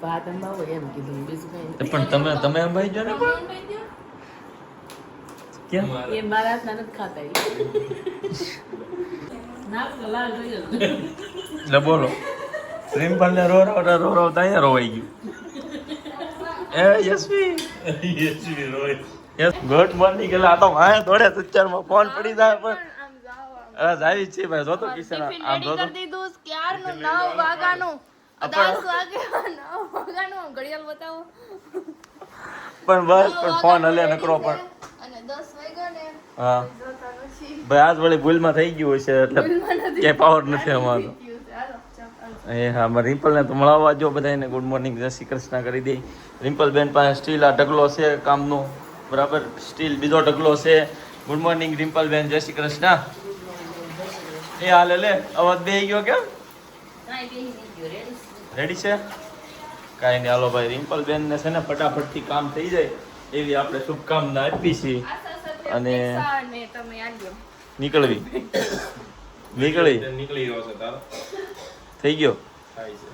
ભાત અંબાવો એમ કીધું બીજું કઈ પણ તમે અંબાઈ જો ને કેમ એ મારા હાથના નથી ખાતા નાક લાલ થઈ જશે એટલે બોલો રિમ્પલ ને રોતા અહીંયા રોવાઈ ગયું એ યશવી રોય યસ ગુડ મોર્નિંગ એટલે આ તો વાયા થોડે સુચારમાં ફોન પડી જાય પણ આવી છે ભાઈ જોતો કિશન આમ જોતો કરી દીધું ક્યારનું 9 વાગ્યાનું 10 વાગ્યાનું ઘડિયાળ બતાવો પણ બસ પણ ફોન હલે નકરો પણ અને 10 વાગ્યા ને હા ભાઈ આજ વળી ભૂલમાં થઈ ગયું છે એટલે કે પાવર નથી અમારો એ હા મારે રિમ્પલ ને તો મળવા જો બધાને ગુડ મોર્નિંગ જય શ્રી કૃષ્ણ કરી દઈ રિમ્પલ બેન પાસે સ્ટીલ આ ઢગલો છે કામનો બરાબર સ્ટીલ બીજો ઢગલો છે ગુડ મોર્નિંગ રિમ્પલ બેન જય શ્રી કૃષ્ણ એ હાલે લે અવાજ બે ગયો કેમ રેડી છે કાંઈ નહીં હાલો ભાઈ રિમ્પલ બેન ને છે ને ફટાફટથી કામ થઈ જાય એવી આપણે શુભકામના આપી છીએ અને નીકળી ગયો છે તારો થઈ ગયો થાય છે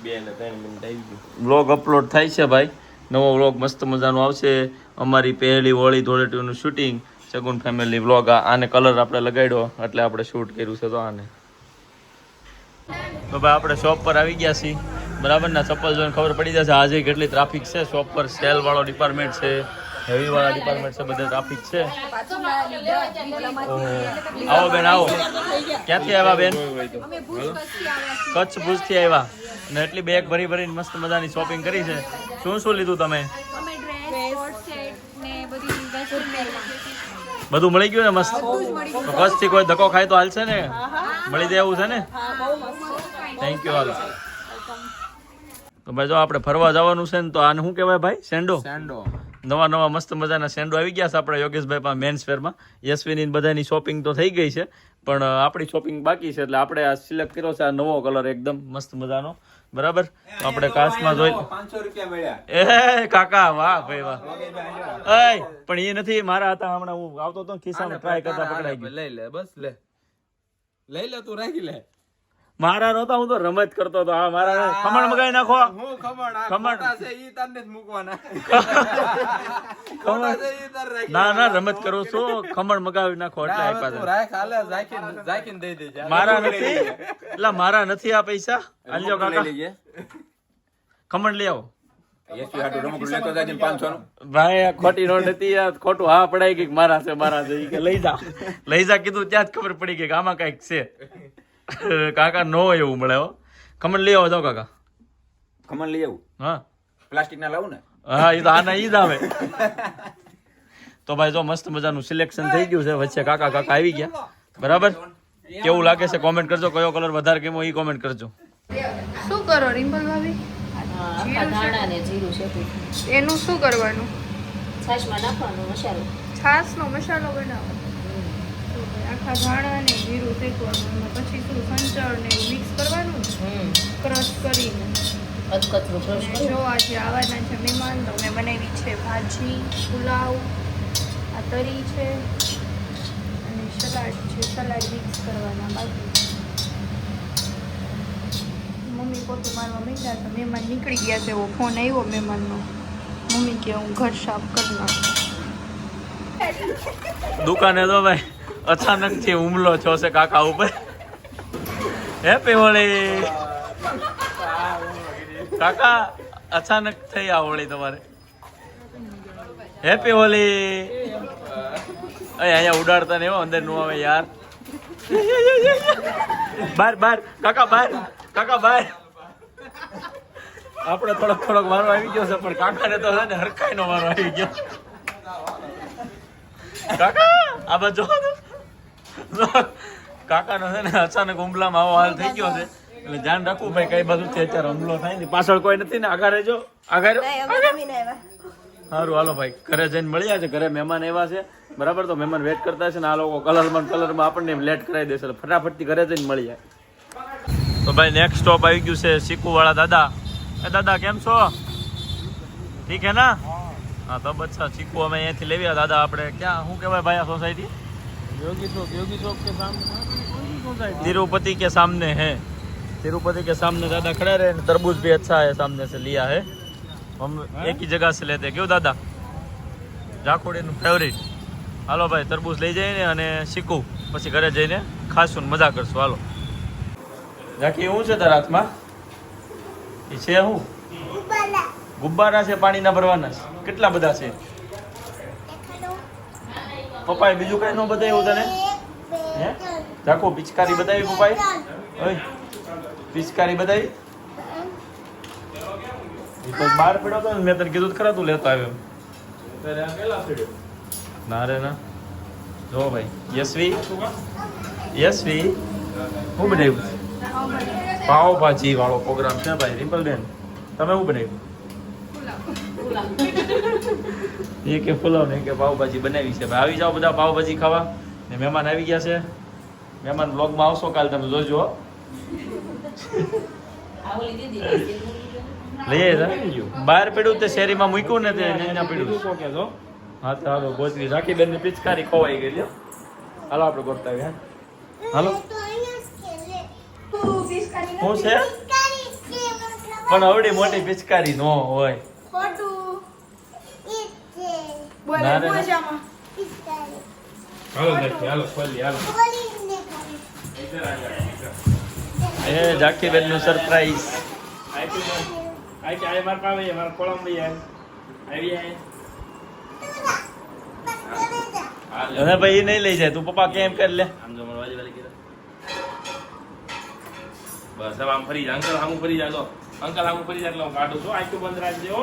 2 ને 3 મિનિટ આવી ગયું વ્લોગ અપલોડ થાય છે ભાઈ નવો વ્લોગ મસ્ત મજાનો આવશે અમારી પહેલી હોળી ધૂળેટીનું શૂટિંગ સગુન ફેમિલી વ્લોગ આને કલર આપણે લગાડ્યો એટલે આપણે શૂટ કર્યું છે તો આને તો ભાઈ આપણે શોપ પર આવી ગયા છીએ બરાબર ના ચપ્પલ જોઈને ખબર પડી જશે આજે કેટલી ટ્રાફિક છે શોપ પર સેલ વાળો ડિપાર્ટમેન્ટ છે હેવી વાળા ડિપાર્ટમેન્ટ છે બધે ટ્રાફિક છે આવો બેન આવો ક્યાંથી આવ્યા બેન કચ્છ ભુજથી આવ્યા અને એટલી બેગ ભરી ભરીને મસ્ત મજાની શોપિંગ કરી છે શું લીધું તમે બધું મળી ગયું ને મસ્ત તો કચ્છથી કોઈ ધક્કો ખાય તો હાલશે ને મળી જાય એવું છે ને થેન્ક યુ હાલ તો ભાઈ જો આપણે ફરવા જવાનું છે ને તો આને શું કહેવાય ભાઈ સેન્ડો નવા મસ્ત મજાના સેન્ડો આવી ગયા છે આપણે યોગેશભાઈ પાસે મેન્સ ફેરમાં યશવીની બધાની શોપિંગ તો થઈ ગઈ છે પણ આપણી શોપિંગ બાકી છે એટલે આપણે આ સિલેક્ટ કર્યો છે આ નવો કલર એકદમ મસ્ત મજાનો બરાબર તો આપણે કાચમાં જોઈ 500 રૂપિયા મળ્યા એ કાકા વાહ ભાઈ વાહ એ પણ એ નથી મારા હતા હમણાં હું આવતો હતો ખિસ્સામાં ટ્રાય કરતા પકડાઈ ગયો લઈ લે બસ લે તું રાખી લે મારા નહોતા હું તો રમત કરતો હતો આ મારા ખમણ મગાવી નાખો હું ખમણ છે ઈ તને જ મૂકવાના ના રમત કરું છું ખમણ મગાવી નાખો એટલે આપ્યા તું રાખ હાલે જાકીને દઈ દેજે મારા નથી એટલે મારા નથી આ પૈસા આલ્યો કાકા ખમણ લઈ આવો ભાઈ આ ખોટી નોટ નથી ખોટું હા પડાઈ ગઈ મારા છે કે લઈ જા કીધું ત્યાં જ ખબર પડી ગઈ કે આમાં કઈક છે કાકા નો એવું મળે હો ખમણ લઈ આવો જાઓ કાકા ખમણ લઈ આવું હા પ્લાસ્ટિક ના લાવું ને હા એ તો આના ઈ જ આવે તો ભાઈ જો મસ્ત મજાનું સિલેક્શન થઈ ગયું છે વચ્ચે કાકા આવી ગયા બરાબર કેવું લાગે છે કોમેન્ટ કરજો કયો કલર વધારે કેમો ઈ કોમેન્ટ કરજો શું કરો રિમ્પલ ભાભી ધાણા ને જીરું છે એનું શું કરવાનું છાશમાં નાખવાનો મસાલો છાશનો મસાલો બનાવવાનો આખા ધાણા ને જીરું શેકવાનું પછી શું સંચળ ને મિક્સ કરવાનું ક્રશ કરીને અધકચરું ક્રશ કરી જો આજે આવવાના છે મહેમાન તો મેં બનાવી છે ભાજી પુલાવ આ તરી છે અને સલાડ છે સલાડ મિક્સ કરવાના બાકી મમ્મી પોતું મારવા માંગ્યા તો મહેમાન નીકળી ગયા છે એવો ફોન આવ્યો મહેમાનનો મમ્મી કે હું ઘર સાફ કરી નાખું દુકાને તો ભાઈ અચાનક થી હુમલો થયો છે કાકા ઉપર હેપી હોળી કાકા અચાનક થઈ આ હોળી તમારે હેપી હોળી અહીંયા ઉડાડતા ને એવો અંદર નું આવે યાર બાર કાકા બાર આપણે થોડોક વારો આવી ગયો છે પણ કાકાને તો છે ને હરખાઈ નો વારો આવી ગયો કાકા આ બાજુ કાકાનો છે ને અચાનક હુમલામાં આવો હાલ થઈ ગયો છે એટલે ધ્યાન રાખવું ભાઈ કઈ બાજુ અત્યારે હુમલો થાય ને પાછળ કોઈ નથી ને આગળ રહેજો આગળ સારું હાલો ભાઈ ઘરે જઈને મળ્યા છે ઘરે મહેમાન એવા છે બરાબર તો મહેમાન વેટ કરતા છે ને આ લોકો કલરમાં આપણને લેટ કરાવી દેશે એટલે ફટાફટથી ઘરે જઈને મળ્યા તો ભાઈ નેક્સ્ટ સ્ટોપ આવી ગયું છે શીકુ વાળા દાદા એ દાદા કેમ છો ઠીક હે ના हाँ तब अच्छा चीकू हमें यहाँ थी लेवी दादा अपने क्या हूँ के भाई भैया सोसाइटी योगी चौक के सामने तिरुपति के सामने है तिरुपति के सामने दादा खड़े रहे, तरबूज भी अच्छा है, सामने से लिया है हम, एक ही जगह से लेते क्यों दादा? જાખોડીનું ફેવરિટ. હાલો ભાઈ તરબૂચ લઈ જઈને અને શીખું, પછી ઘરે જઈને ખાશું ને મજા કરશું. હાલો જાખી, શું છે તારા હાથમાં? એ છે શું? ગુબ્બારા છે, પાણીના ભરવાના છે. કેટલા બધા છે? પપ્પાએ બીજું કઈ ન બતાવ્યું તને? હે જાખો, પિચકારી બતાવી પપ્પાએ? ઓય પિચકારી બતાવી? એ તો બહાર પડ્યો હતો ને, મેં તને કીધું ખરા તું લેતો આવ્યો. ના રે ના. જો ભાઈ યશવી, યશવી શું બનાવ્યું? પાવભાજી વાળો પ્રોગ્રામ છે ભાઈ. રિમ્પલબેન તમે શું બનાવ્યું? એ કે પુલાવ ને કે પાવભાજી બનાવી છે. ભાઈ આવી જાઓ બધા પાવભાજી ખાવા. ને મહેમાન આવી ગયા છે. મહેમાન બ્લોગમાં આવશો કાલ, તમે જોજો. લઈએ બહાર પડ્યું તે શેરીમાં મૂક્યું ને તે અહીંયા પડ્યું. હા તો હાલો ભોજની રાખી બેન ની પિચકારી ખોવાઈ ગઈ લ્યો. હાલો આપણે ગોતતા આવ્યા. હાલો શું છે? પણ આવડી મોટી પિચકારી નો હોય. ના રે ના. હાલો જાખી, હાલો ખોલી, હાલો. એ જાખી બેન નું સરપ્રાઈઝ. અને ભાઈ નહીં લઈ જાય તું, પપ્પા કેમ કરી લે. આમ જો વાલી વાલી કીધા બસ હવે આમ ફરી જા. અંકલ આમ ફરી જા. લો અંકલ આમ ફરી જા એટલે હું કાઢું છું. આંખું બંધ રાખજે. હો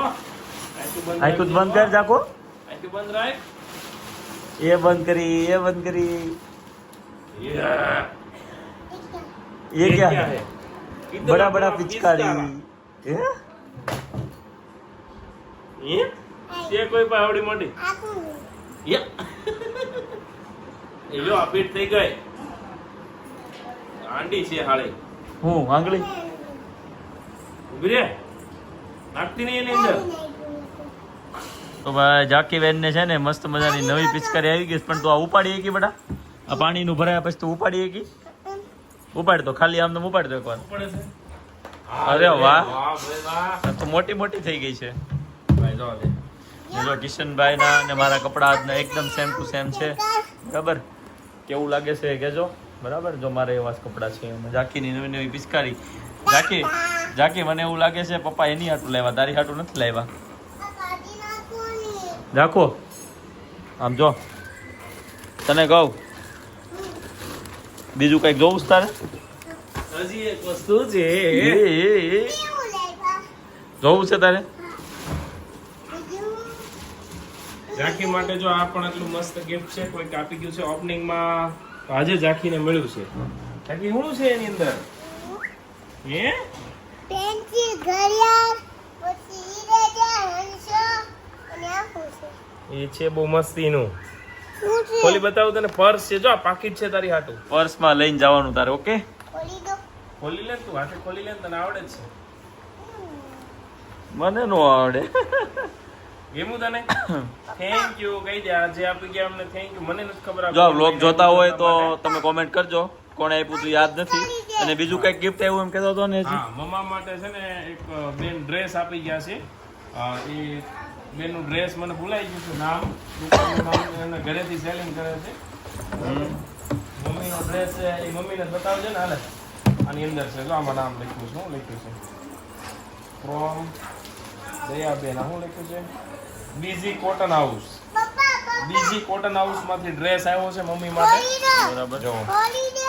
આંખું બંધ કર જાકો. આંખું બંધ રાખ. એ બંધ કરી, એ બંધ કરી. ये क्या है? बड़ा बड़ा पिचकारी. ये કોઈ પણ આવડી મોટી એ જો અપીટ થઈ ગઈ. આંડી છે હાળી. હું આંગળી ઉભી રે, નાખતી નહીં એની અંદર. તો ભાઈ જાકી બેન ને છે ને મસ્ત મજાની નવી પિચકારી આવી ગઈ. પણ તું આ ઉપાડી ગઈ બેટા? આ પાણીનું ભરાયા પછી તું ઉપાડી ગઈ? ઉપાડ તો ખાલી આમ ઉપાડ દો એકવાર. અરે વાહ, તો મોટી મોટી થઈ ગઈ છે ભાઈ. જો જો કિશનભાઈ ના અને મારા કપડા એકદમ સેમ ટુ સેમ છે. બરાબર, કેવું લાગે છે કેજો. બરાબર, જો મારે એવા કપડા છે. જાકીની નવી નવી પિચકારી. જાકી, જાકી મને એવું લાગે છે પપ્પા એની હાટું લાવ્યા, તારી હાટું નથી લાવ્યા. જાખો આમ જો, તને કહું બીજું કઈક જોવું તારે? હજી એક વસ્તુ છે જોવું છે તારે? જાખી માટે જો આ પણ આટલું મસ્ત ગિફ્ટ છે, કોઈક આપી ગયું છે ઓપનિંગમાં. આજે જાખીને મળ્યું છે. જાખી શું છે એની અંદર? હે પેન્સિલ, ઘડિયાળ, પછી ઈરેજર, હંસો અને આ શું છે? એ છે બહુ મસ્તીનું. શું છે? ખોલી બતાવું તને. પર્સ છે, જો આ પાકીટ છે તારી હાટું. પર્સમાં લઈને જવાનું તારે. ઓકે, ખોલી દો. ખોલી લે તું, હાથે ખોલી લે, તને આવડે જ છે. મને નો આવડે. ગેમું તને? થેન્ક યુ કહી દે. આજે આપી ગયા અમને થેન્ક યુ. મને નથી ખબર. જો વ્લોગ જોતા હોય તો તમે કોમેન્ટ કરજો કોણે આપ્યું તું, યાદ નથી. અને બીજું કઈક ગિફ્ટ આવ્યું એમ કહેતો હતો ને હજી. હા, મમ્મા માટે છે ને એક બેન ડ્રેસ આપી ગયા છે. એ બેનનું ડ્રેસ મને ભૂલાઈ ગયું છે નામ. દુકાનનું નામ એને ઘરેથી સેલિંગ કરે છે. મમ્મીનો ડ્રેસ છે એ મમ્મીને બતાવજો ને. હાલે આની અંદર છે, જો આમાં નામ લખ્યું છે. શું લખ્યું છે? ફ્રોમ દયાબેન. શું લખ્યું છે? બીજી કોટન હાઉસ. બીજી કોટન હાઉસ માંથી ડ્રેસ આવ્યો છે મમ્મી માટે. બરાબર, જો ખોલી દો.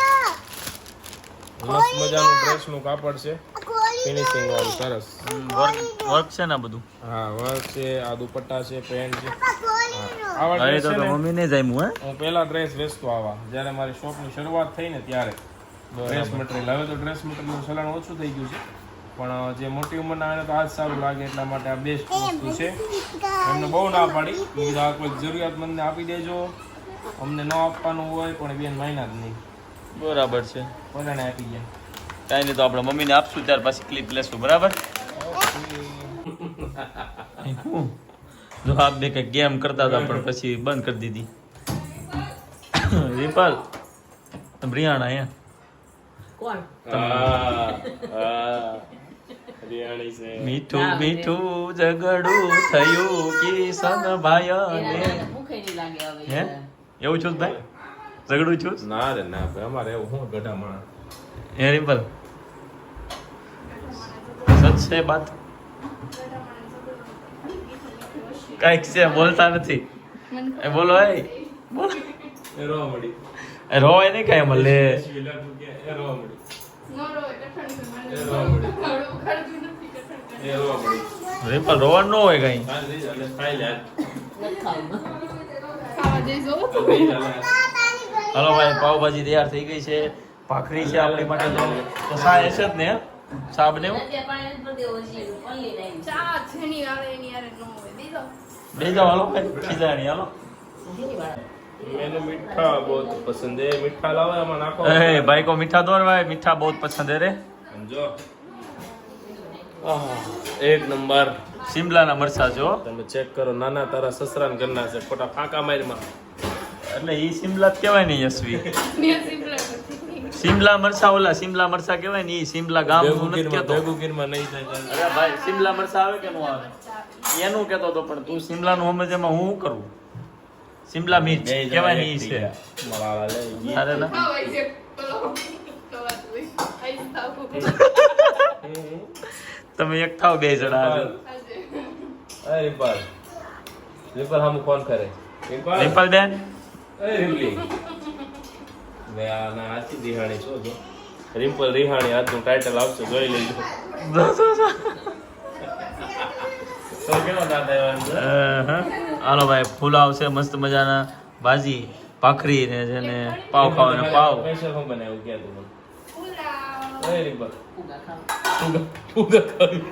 મસ્ત મજાનું ડ્રેસ નું કાપડ છે, ખોલી ફિનિશિંગ વાળું, સરસ. વર્ક છે ને બધું. હા, વર્ક છે, આ દુપટ્ટા છે, પેન્ટ છે. ખોલી દો. આવા અરે ડ્રેસ તો છે ને, મમ્મી ને જામ્યું હે. હું પહેલા ડ્રેસ વેચતો આવા, જ્યારે મારી શોપની શરૂઆત થઈ ને ત્યારે ડ્રેસ મટીરિયલ. હવે તો ડ્રેસ મટીરિયલનું ચલણ ઓછું થઈ ગયું છે, પણ જે મોટી ઉંમરના આવે તો આ જ સારું લાગે, એટલા માટે આ બેસ્ટ વસ્તુ છે. એમને બહુ ના પાડી, મેં કીધું આ કોઈ જરૂરિયાતમંદને આપી દેજો, અમને ન આપવાનું હોય પણ બેન માયના જ નહીં. બરાબર છે, બધાને આપી ગયા. કાંઈ નહીં, તો આપણે મમ્મીને આપશું ત્યાર પછી ક્લિપ લેશું. બરાબર. જો આપ બે કઈ ગેમ કરતા હતા પણ પછી બંધ કરી દીધી. રિમ્પલ રિયાણા અહીંયા કોણ હરિયાણી છે. મીઠું મીઠું ઝઘડું થયું કિશન ભાઈ એના ભૂખે નહીં લાગે હવે હે એવું છું ભાઈ ઝઘડું છું ના રે ના ભાઈ, અમારે એવું શું ગઢા માણસ. હે રિમ્પલ સચ છે બાત કઈક છે બોલતા નથી એ બોલો એ બોલો એ રોવા મળી. એ રોવાય નહીં કઈ મળે એ રોવા મળી. એ રોવા મળી. એ રોવા મળી. રિમ્પલ રોવાનું ન હોય કઈ હાલ લઈ જા, લે, ખાઈ લે, હાલ. નથી ખાવું. લઈ જા, લે. હાલો ભાઈ પાવભાજી તૈયાર થઈ ગઈ છે ભાખરી છે આપણી માટે તો સા હશે જ ને સા બનેવું અત્યારે પાણી નથી પડતી, ઓછી પલ્લી નાખી. ચા જેની આવે એની યારે ન હોય દીધો બે જાઓ હાલો ભાઈ ખીજાણી હાલો જેની વાળા. मैंने मीठा बहुत पसंद है. मीठा लाओ एમાં નાખો. ए भाई को मीठा दो भाई मीठा बहुत पसंद है रे સમજો. એક નંબર. शिमला ना मरचा जो તમે ચેક કરો, નાના તારા સસરાને ઘરના છે, ખોટા ફાંકા મારીમાં. એટલે ઈ शिमला જ કહેવાય ને યશવી शिमला मरचा ઓલા शिमला मरचा કહેવાય ને ઈ शिमला ગામ નું નથી કહેતો ભેગું ગીરમાં નહીં થાય. અરે ભાઈ शिमला मरचा આવે કે નો આવે એનું કહેતો તો પણ તું शिमला નું સમજમાં હું કરું शिमला मिर्च કહેવાય ને ઈ છે મલાલા લે. અરે ના તમે એક થાવ બે જણા અરે રિમ્પલ. રિમ્પલ હમ કોણ કરે? રિમ્પલ. રિમ્પલ બેન એ રિમ્પલી. મે આ ના આથી રિહાણી છો જો. રિમ્પલ રિહાણી આજનું ટાઇટલ આવશે, જોઈ લેજો. તો કેવો દાદા એવા હાલો ભાઈ પુલાવ છે મસ્ત મજાના ભાજી ભાખરી ને જેને પાવ ખાવાનો પાવ સ્પેશિયલ હું બનાવ્યું કે તું મને? એ રિમ્પલ. ફુગા ખાવ. ફુગા ખાવી.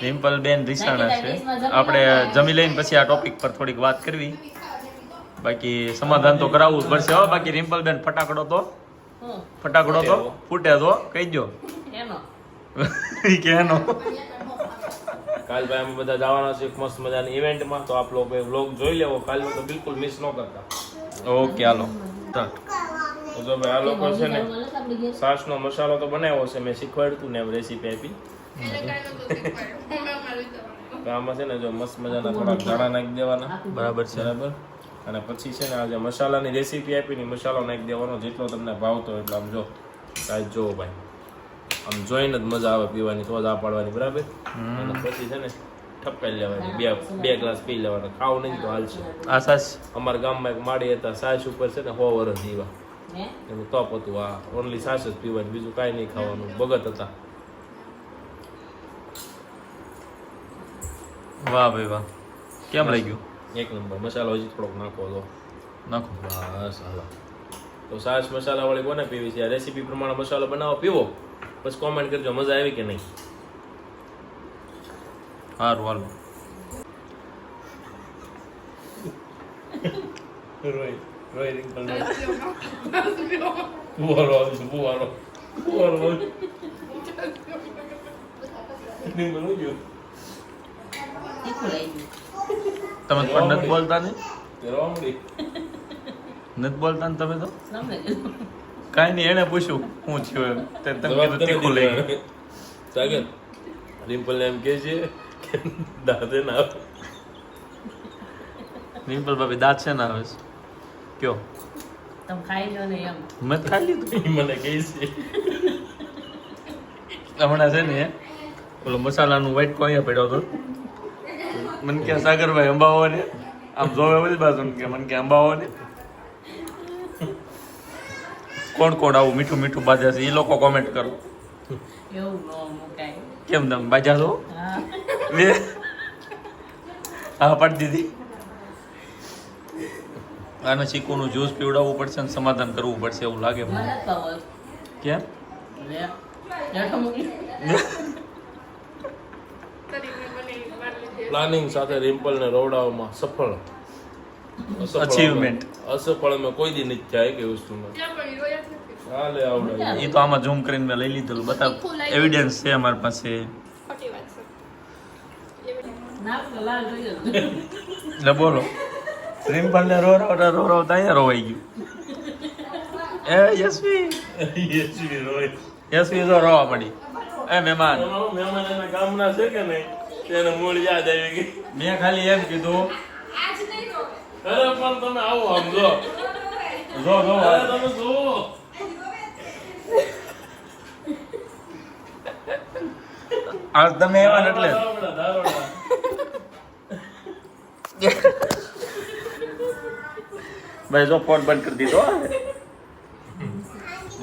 રિમ્પલ બેન રીસાણા છે આપણે જમી લઈને પછી આ ટોપિક પર થોડીક વાત કરવી બાકી સમાધાન તો કરાવવું જ પડશે હો બાકી રિમ્પલ બેન ફટાકડો તો હું ફૂટે તો કહી દો એનો ઈ કે એનો કાલ ભાઈ અમે બધા જવાના છે એક મસ્ત મજાની ઇવેન્ટમાં, તો આપ લોકો વ્લોગ જોઈ લેવો. કાલનો તો બિલકુલ મિસ ન કરતા. ઓકે હાલો તો જો ભાઈ આ લોકો છે ને સાસનો મસાલો તો બનાવ્યો છે, મેં શીખવાડ્યું હતું ને એમ રેસીપી આપી. તો આમાં છે ને જો મસ્ત મજાના થોડાક ધાણા નાખી દેવાના, બરાબર છે બરાબર. અને પછી છે ને આ જે મસાલાની રેસીપી આપી ને મસાલો નાખી દેવાનો જેટલો તમને ભાવતો એટલો. આમ જો સાઈઝ જોવો ભાઈ, આમ જોઈને જ મજા આવે પીવાની, તો જ આ પાડવાની, બરાબર. અને પછી છે ને ઠપકાઈ લેવાની, બે ગ્લાસ પી લેવાના. ખાવું નહીં તો હાલશે. આ સાસ અમારા ગામમાં એક માડી હતા, સાસ ઉપર છે ને 100 વર્ષ જીવા, હે એનું તપ હતું. આ ઓનલી સાસ જ પીવાની, બીજું કાંઈ નહીં ખાવાનું. ભગત હતા. વાહ ભાઈ વાહ કેમ લાગ્યું એક નંબર. મસાલો હજી થોડોક નાખો તો નાખો બસ. હાલો તો સાસ મસાલા વાળી કોને પીવી છે? આ રેસીપી પ્રમાણે મસાલો બનાવો, પીવો, પછી કોમેન્ટ કરજો મજા આવી કે નહીં. સારું હાલો રોય રિંકલ બુવારો બુવારો બુવારો રિંકલ હું જો તીખું લાગ્યું. તમે પણ નથી બોલતા ને તે રોમડી નથી બોલતા ને તમે તો સમજે કાંઈ નહીં એને પૂછ્યું શું થયું એમ તે તમે કીધું તીખું લઈ ગયું સાગર રિમ્પલ એમ કે છે કે દાદે ના આવે. રિમ્પલ ભાભી દાંત છે ને આવે છે કયો તમે ખાઈ લો ને એમ. મેં તો ખાઈ લીધું ઈ મને કહે છે હમણાં છે ને ઓલો મસાલાનું વાઇટ કોયા પડ્યો હતો મને કે સાગરભાઈ અંબાવો ને આમ જોવે ઓલી બાજુ કે મને કે અંબાવો ને કોણ કોણ આવું મીઠું મીઠું બાજા છે એ લોકો કોમેન્ટ કરો એવું ન મુકાય. કેમ તમે બાજા છો હા લે હા પાડી દીધી આને ચીકુનું જ્યુસ પીવડાવવું પડશે ને સમાધાન કરવું પડશે એવું લાગે મને મને નથી ખબર. કેમ લે લેઠો મૂકી. પ્લાનિંગ સાથે રિમ્પલ ને રોવડાવવામાં સફળ. Achievement. અસફળ મેં કોઈ દી નથી થાય કે વસ્તુમાં. હાલે આવડે. એ તો આમાં ઝૂમ કરીને મેં લઈ લીધેલું બતાવ એવિડન્સ છે અમારી પાસે નાક તો લાલ થઈ ગયું. એટલે બોલો રિમ્પલ ને રો રો અહીંયા રોવાઈ ગયું એ યશવી તો રોવા પડી. એ મહેમાન મહેમાન એના ગામના છે કે નહીં તેને મૂળ યાદ આવી ગઈ. મેં ખાલી એમ કીધું અરે પણ તમે આવો આમ જો અરે તમે જુઓ. આ તમે એવા ને એટલે દારોડા. ભાઈ જો ફોન બંધ કરી દીધો.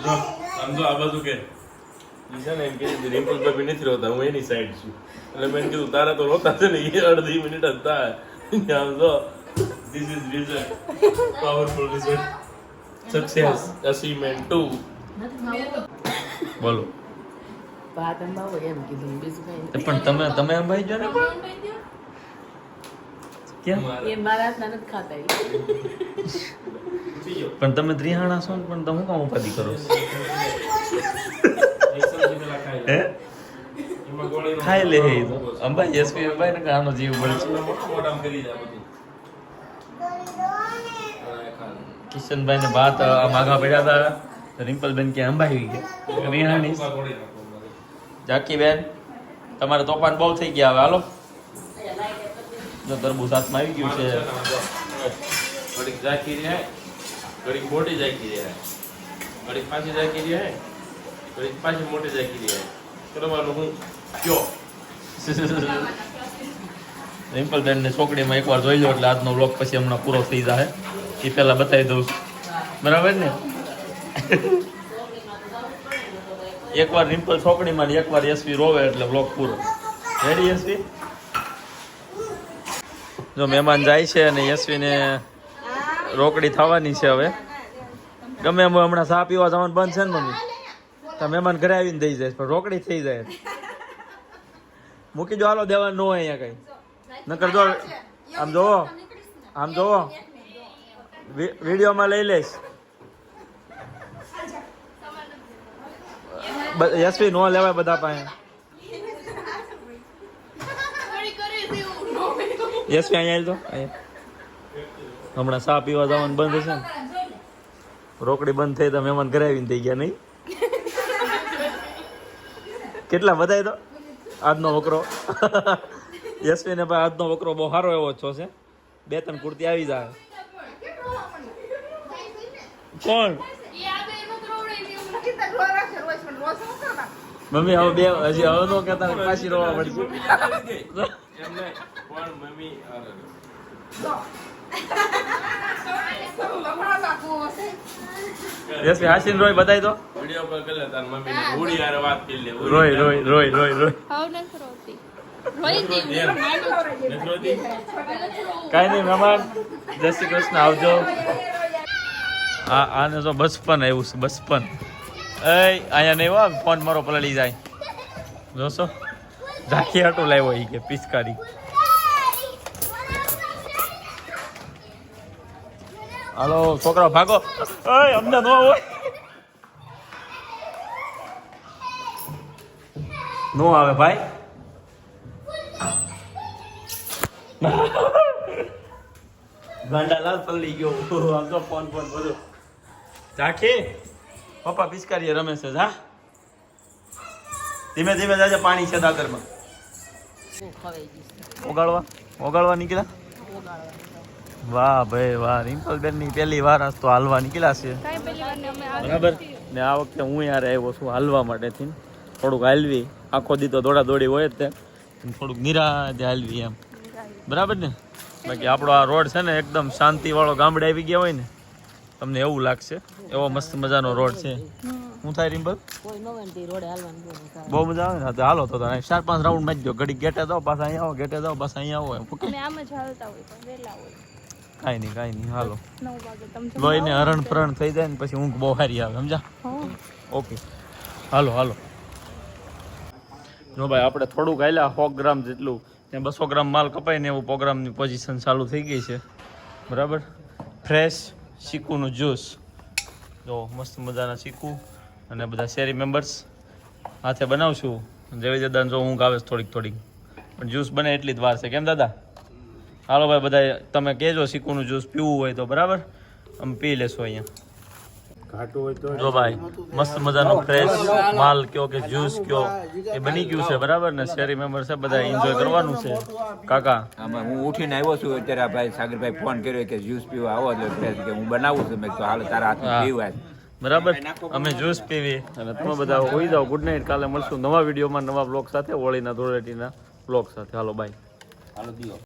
જો આમ જો આ બાજુ કે ઈ છે ને એમ કીધું રિમ્પલ ભાભી નથી રોતા, હું એની સાઈડ છું. એટલે મેં કીધું તારા તો રોતા છે ને એ અડધી મિનિટ જ થાય. આમ જો this is result, powerful result, success achievement 2. બોલો. ભાત અંબાવો એમ કીધું બીજું કઈ પણ તમે એમ ભાઈ જો ને કેમ એ મારા હાથના નથી ખાતા એ. પણ તમે ત્રિહાણા છો ને પણ તમે કામ ઉપાધિ કરો છો? હે એમાં ગોળીનો ખાઈ લે એ તો અંબાઈ એસપી અંબાઈ ને આનો જીવ બળ છે. મોઢામાં કરી દે બધું. કિશનભાઈ ને વાત માગા પડ્યા હતા. રિમ્પલબેન કે અંબાઈ ગયા રિહાણી. ગોળી નાખો મારે. જાકીબેન તમારે તોફાન બહુ થઈ ગયા. હવે હાલો જો તરબૂચ હાથમાં આવી ગયું છે. ઘડીક ઝાંખી રહ્યા, ઘડીક મોટી ઝાંખી રહ્યા, ઘડીક પાછી ઝાંખી રહ્યા, ઘડીક પાછી મોટી ઝાંખી રહ્યા. કરવાનું હું કયો રિમ્પલબેન ને છોકરીમાં એકવાર જોઈ લો એટલે આજનો વ્લોગ પછી હમણાં પૂરો થઈ જાય. એ પહેલા બતાવી દઉં છું. બરાબર ને? એકવાર રિમ્પલ છોકરીમાં ને એકવાર યશવી રોવે એટલે વ્લોગ પૂરો. રેડી યશવી? જો મહેમાન જાય છે અને યશવીને રોકડી થવાની છે. હવે ગમે એમ હમણાં ચા પીવા જવાનું બંધ છે ને મમ્મી, તો મહેમાન ઘરે આવીને દઈ જાય પણ રોકડી થઈ જાય. મૂકી જો હાલો દેવાનું ન હોય અહીંયા કઈ. નકર જો આમ જોવો વિડીયોમાં લઈ લઈશ. યશવી નો લેવાય બધા પાસે. યશવી અહીંયા તો હમણાં ચા પીવા જવાનું બંધ હશે ને, રોકડી બંધ થઈ તો મહેમાન ઘરે આવીને થઈ ગયા નહીં. કેટલા બધાય તો આજનો વકરો યશવી ને ભાઈ આજનો વકરો બહુ સારો એવો છો છે. 2-3 કુર્તી આવી જાય. કોણ મમ્મી હવે બે હજી હવે નો કહેતા પાછી રોવા પડશે. એમ નહીં પણ મમ્મી યશવી હાસીન રોય બતાવી દો. વિડિયો કોલ કરી લે તાર મમ્મી ને હોડી હારે વાત કરી લે. રોય હાવ નથી રોતી. રોઈ દી કાંઈ નહીં મહેમાન, જય શ્રી કૃષ્ણ, આવજો. આને જો બચપન આવ્યું છે બચપન. અહીંયા નહીં હો ફોન મારો પલળી જાય. જોશો ઝાંખી હાટું લાવ્યો એ કે પિચકારી. હાલો છોકરા ભાગો. અમને ન હોય નો આવે ભાઈ. ગાંડાલાલ પલળી ગયો. આમ તો ફોન બધું ઝાંખી પપ્પા પિચકારીએ રમે છે. જા ધીમે ધીમે જાજે, પાણી છે દાદરમાં. ખવાઈ ગયું ઓગાળવા નીકળ્યા. વાહ ભાઈ વાહ, રિમ્પલબેન ની પહેલી વાર આજ તો હાલવા નીકળ્યા છે. બરાબર ને આ વખતે હું યાર આવ્યો છું હાલવા માટેથી. થોડુંક હાલવી, આખો દી તો દોડા દોડી હોય જ તે, થોડુંક નિરાતે હાલવી એમ. બરાબર ને? બાકી આપણો આ રોડ છે ને એકદમ શાંતિ વાળો, ગામડે આવી ગયા હોય ને તમને એવું લાગશે. એવો મસ્ત મજાનો રોડ છે. શું થાય રિમ્પલ? કોઈ ન હોય ને તે રોડે હાલવાનું બહુ મજા આવે ને. તો હાલો તો 4-5 રાઉન્ડ મારી દો. ઘડી ગેટે જાઓ પાછા અહીંયા આવો, ગેટે જાઓ પાછા અહીંયા આવો. ઓકે અમે આમ જ હાલતા હોય પણ વહેલા હોય. કાંઈ નહીં હાલો. 9 વાગે તમે લોહીને હરણ ફરણ થઈ જાય ને પછી ઊંઘ બહુ સારી આવે, સમજા? ઓકે હાલો. જો ભાઈ આપણે થોડુંક હાલ્યા 100 ગ્રામ જેટલું, ત્યાં 200 ગ્રામ માલ કપાય ને એવું પ્રોગ્રામની પોઝિશન ચાલુ થઈ ગઈ છે. બરાબર. ફ્રેશ ચીકુનું જ્યુસ, જો મસ્ત મજાના ચીકુ અને બધા શેરી મેમ્બર્સ હાથે બનાવશું. જેવી દાદા જો ઊંઘ આવે થોડીક પણ જ્યુસ બને એટલી જ વાર છે. કેમ દાદા? હાલો ભાઈ બધા તમે કહેજો ચીકુનું જ્યુસ પીવું હોય તો. બરાબર, અમે પી લેશું અહીંયા. જો ભાઈ મસ્ત મજાનો ફ્રેશ માલ કયો કે જ્યુસ કયો એ બની ગયું છે બરાબર ને શેરી મેમ્બર છે બધા એન્જોય કરવાનું છે કાકા આમાં હું ઉઠીને આવ્યો છું અત્યારે આ ભાઈ સાગરભાઈ ફોન કર્યો કે જ્યુસ પીવા આવો એટલે કે હું બનાવું છું મેં કીધું હાલ તારા હાથમાં પીવા બરાબર અમે જ્યુસ પીવી અને તમે બધા હોઈ જાઓ ગુડ નાઇટ કાલે મળશું નવા વિડીયોમાં નવા બ્લોગ સાથે હોળીના ધૂળેટીના બ્લોગ સાથે હાલો બાય